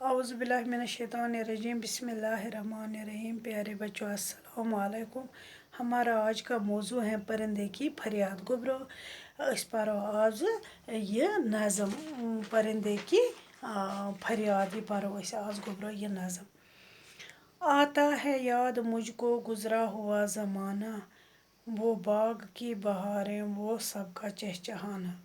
औज़ुबिल्लाहिमिनश्शैतानिर्रजीम बिस्मिल्लाहिर्रहमानिर्रहीम। प्यारे बच्चों, अस्सलाम वालेकुम। हमारा आज का मौजू है परिंदे की फरियाद। गुब्रो इस पर आज ये नज़म परिंदे की फरियाद ही पर आज गुब्रो ये नज़म। आता है याद मुझको गुज़रा हुआ ज़माना, वो बाग की बहारें वो सबका चहचहाना।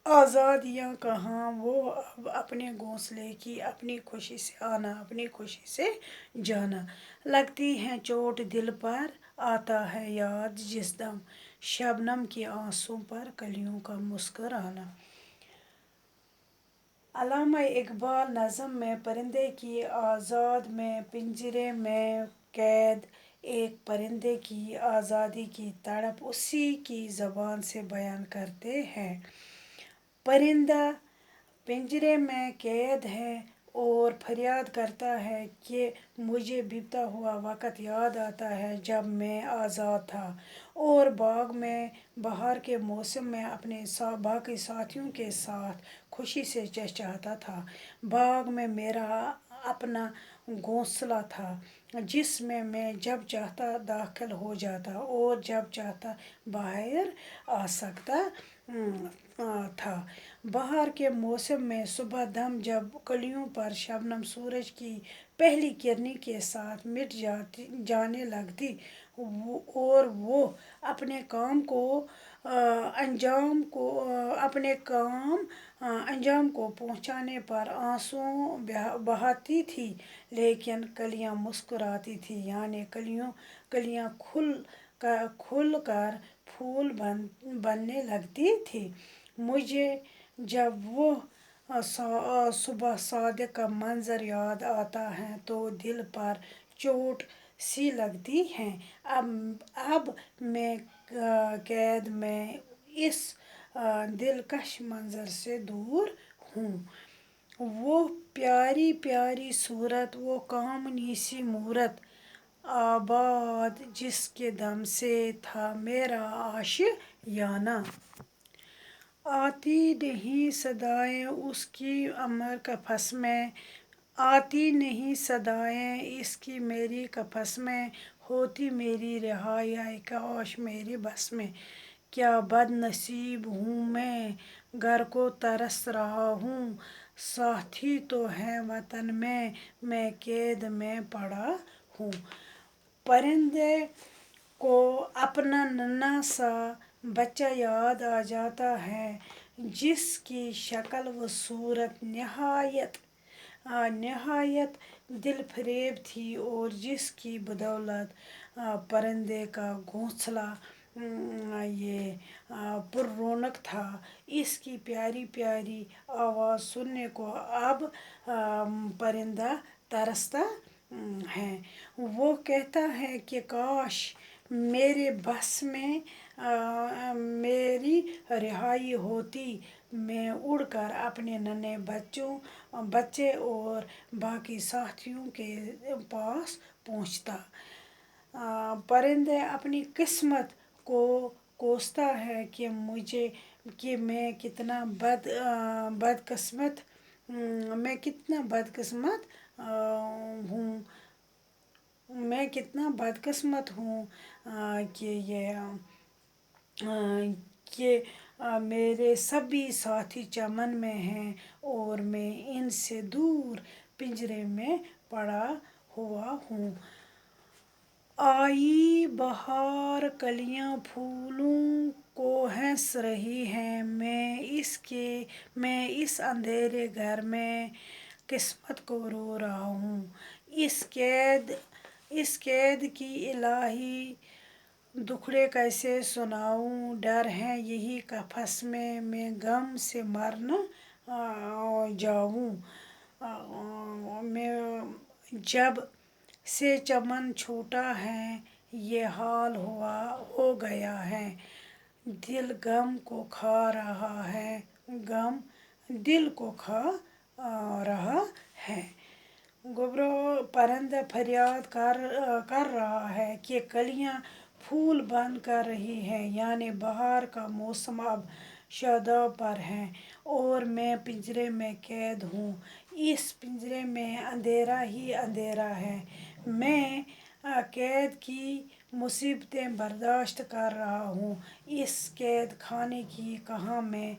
आज़ादियाँ कहाँ वो अब अपने घोंसले की, अपनी खुशी से आना, अपनी खुशी से जाना। लगती है चोट दिल पर, आता है याद जिस दम, शबनम के आंसू पर कलियों का मुस्कुराना। अल्लामा इकबाल नज़म में परिंदे की आज़ाद में पिंजरे में कैद, एक परिंदे की आज़ादी की तड़प उसी की ज़बान से बयान करते हैं। परिंदा पिंजरे में कैद है और फरियाद करता है कि मुझे बीता हुआ वक़्त याद आता है जब मैं आज़ाद था और बाग में बहार के मौसम में अपने बाकी साथियों के साथ खुशी से चहचहाता था। बाग में मेरा अपना घोंसला था जिसमें मैं जब चाहता दाखिल हो जाता और जब चाहता बाहर आ सकता था। बहार के मौसम में सुबह दम जब कलियों पर शबनम सूरज की पहली किरणें के साथ मिट जाने लगती और वो अपने काम को अंजाम को पहुंचाने पर आंसू बहाती थी, लेकिन कलियां मुस्कुराती थी, यानी कलियां खुल कर फूल बनने लगती थी। मुझे जब वो सुबह सादिक का मंजर याद आता है तो दिल पर चोट सी लगती है। अब मैं कैद में इस दिलकश मंजर से दूर हूँ। वो प्यारी प्यारी सूरत, वो कामनी सी मूरत, आबाद जिसके दम से था मेरा आशियाना। आती नहीं सदाएं उसकी अमर कफस में, आती नहीं सदाएं इसकी मेरी कफस में, होती मेरी रिहाई काश मेरी बस में। क्या बदनसीब हूँ मैं, घर को तरस रहा हूँ, साथी तो है वतन में, मैं कैद में पड़ा हूँ। परिंदे को अपना नन्हा सा बच्चा याद आ जाता है जिसकी शक्ल व सूरत निहायत दिलफरेब थी और जिसकी बदौलत परिंदे का घोंसला ये पुररौनक था। इसकी प्यारी प्यारी आवाज़ सुनने को अब परिंदा तरसता है। वो कहता है कि काश मेरे बस में मेरी रिहाई होती, मैं उड़कर अपने नन्हे बच्चे और बाकी साथियों के पास पहुंचता। परिंदे अपनी किस्मत को कोसता है कि मैं कितना बदकिस्मत हूँ कि मेरे सभी साथी चमन में हैं और मैं इनसे दूर पिंजरे में पड़ा हुआ हूँ। आई बहार कलियां फूलों को हंस रही हैं, मैं इस अंधेरे घर में किस्मत को रो रहा हूँ। इस कैद की इलाही दुखड़े कैसे सुनाऊं, डर है यही कफस में मैं गम से मर न जाऊं। मैं जब से चमन छूटा है ये हाल हो गया है, दिल गम को खा रहा है, गम दिल को खा रहा है। गुबरो परिंदा फरियाद कर रहा है कि कलियां फूल बन कर रही है, यानी बहार का मौसम अब शादाब पर है और मैं पिंजरे में कैद हूँ। इस पिंजरे में अंधेरा ही अंधेरा है। मैं कैद की मुसीबतें बर्दाश्त कर रहा हूँ। इस कैद खाने की कहाँ मैं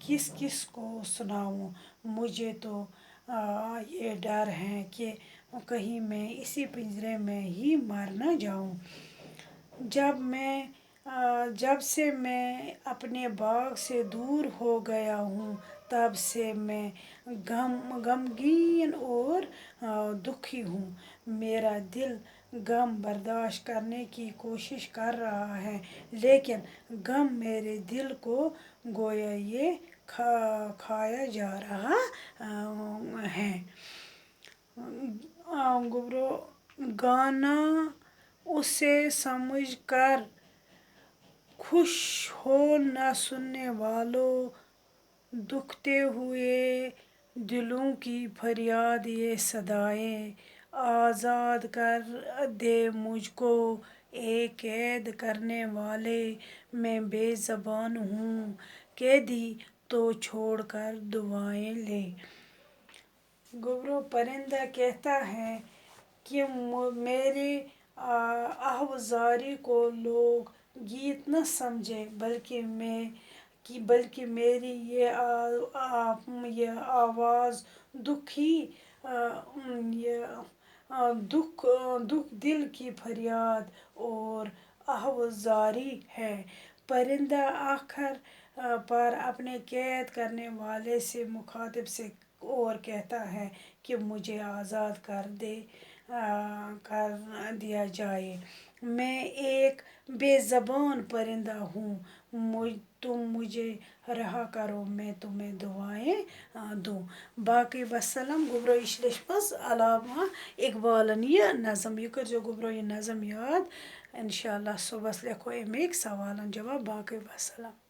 किस किस को सुनाऊँ। मुझे तो ये डर है कि कहीं मैं इसी पिंजरे में ही मर न जाऊँ। जब से मैं अपने बाग से दूर हो गया हूँ, तब से मैं गमगीन और दुखी हूँ। मेरा दिल गम बर्दाश्त करने की कोशिश कर रहा है, लेकिन गम मेरे दिल को गोया ये खाया जा रहा है। गुबरो गाना उसे समझकर खुश हो न सुनने वालों, दुखते हुए दिलों की फरियाद ये सदाएं। आज़ाद कर दे मुझको ए कैद करने वाले, मैं बेज़बान हूँ, कैदी तो छोड़ कर दुआएं ले। गुबरो परिंदा कहता है कि मेरी आहवजारी को लोग गीत न समझे, बल्कि मेरी ये आवाज़ दुख दिल की फरियाद और आहवजारी है। परिंदा आखिर पर अपने कैद करने वाले से मुखातिब से और कहता है कि मुझे आज़ाद कर दिया जाए। मैं एक बेज़बान परिंदा हूँ, तुम मुझे रहा करो, मैं तुम्हें दुआएं दूँ। باقی وسلام گوبرو इशलिश पस علامہ اقبالن یہ نظم یہ کٔرزیٚو گوبرو یہ نظم یاد. انشاءاللہ صُبحس لیکھو امیک سوالن جواب. باقی وسلام.